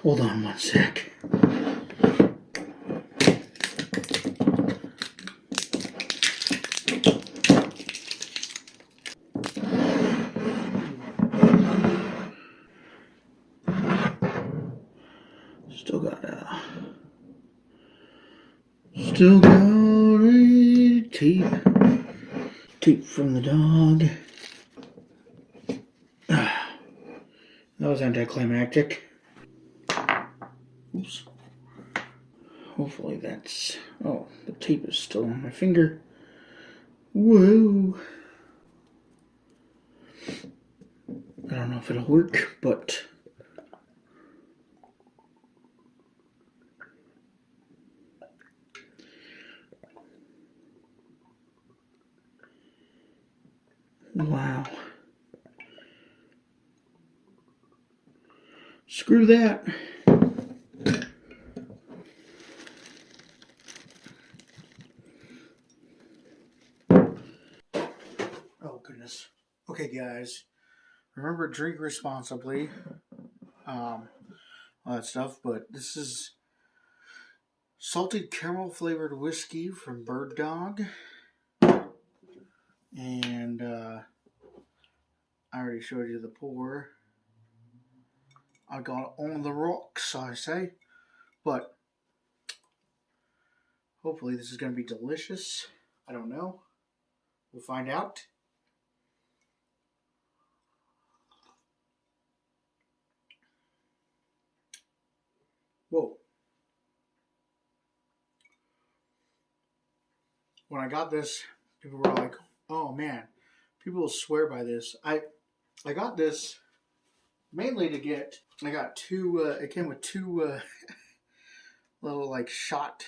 Hold on one sec. Still got a tape from the dog. That was anticlimactic. Oops. Hopefully that's... Oh, the tape is still on my finger. Whoa. I don't know if it'll work, but... Wow. Screw that. Oh, goodness. Okay, guys. Remember, drink responsibly. All that stuff, but this is salted caramel flavored whiskey from Bird Dog. And I already showed you the pour. I got it on the rocks, I say. But hopefully this is going to be delicious. I don't know. We'll find out. Whoa. When I got this, people were like, oh man, people will swear by this. I got this mainly to get, I got two, it came with two little like shot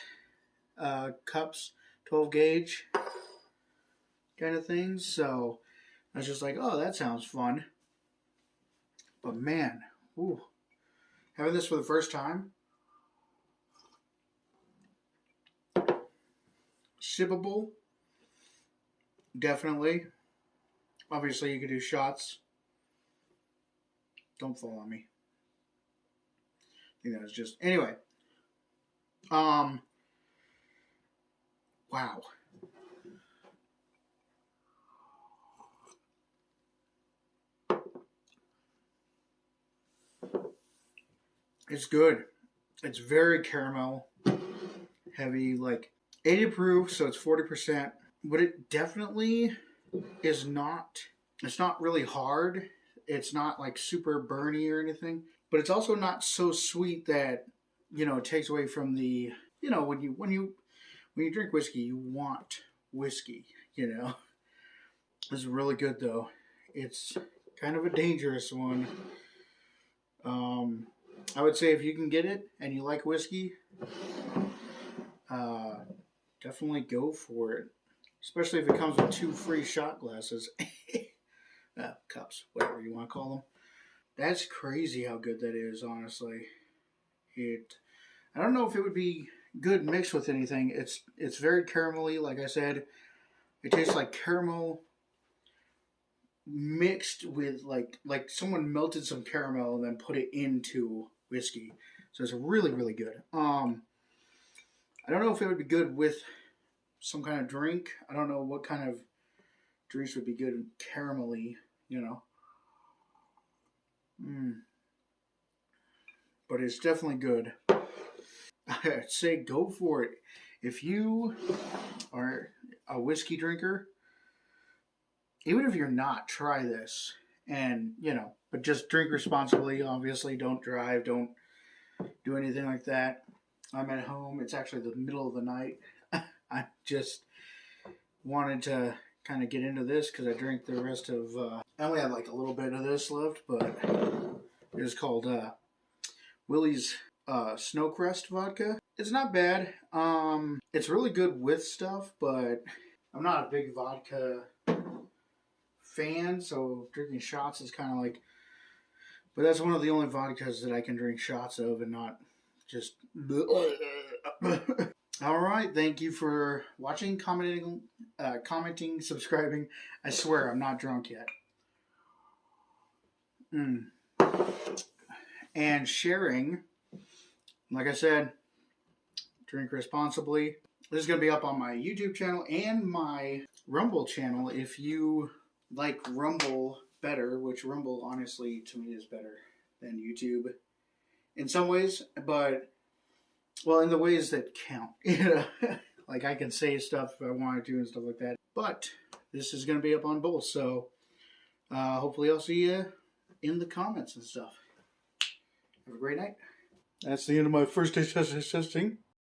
cups, 12 gauge kind of things. So I was just like, oh, that sounds fun. But man, ooh, having this for the first time, sippable, definitely. Obviously, you could do shots. Don't fall on me. I think that was just... Anyway. Wow. It's good. It's very caramel heavy, like 80 proof, so it's 40%. But it definitely is not... It's not really hard. It's not like super burny or anything, but it's also not so sweet that, you know, it takes away from the, you know, when you drink whiskey, you want whiskey, you know. It's really good though. It's kind of a dangerous one. I would say if you can get it and you like whiskey, definitely go for it. Especially if it comes with 2 free shot glasses. Cups, whatever you want to call them. That's crazy how good that is, honestly. I don't know if it would be good mixed with anything. It's very caramelly, like I said. It tastes like caramel mixed with like someone melted some caramel and then put it into whiskey. So it's really, really good. I don't know if it would be good with some kind of drink. I don't know what kind of drinks would be good caramelly, you know. But it's definitely good. I'd say go for it. If you are a whiskey drinker, even if you're not, try this. And, you know, but just drink responsibly, obviously. Don't drive. Don't do anything like that. I'm at home. It's actually the middle of the night. I just wanted to kind of get into this because I drank the rest of... I only had like a little bit of this left, but it was called Willie's Snowcrest vodka. It's not bad. It's really good with stuff, but I'm not a big vodka fan, so drinking shots is kind of like... But that's one of the only vodkas that I can drink shots of and not just... All right, thank you for watching, commenting, subscribing. I swear I'm not drunk yet. And sharing Like I said, drink responsibly. This is going to be up on my YouTube channel and my Rumble channel. If you like Rumble better, which Rumble honestly to me is better than YouTube in some ways, but well, in the ways that count. Like I can say stuff if I wanted to and stuff like that. But this is going to be up on both, so hopefully I'll see you in the comments and stuff. Have a great night. That's the end of my first day testing.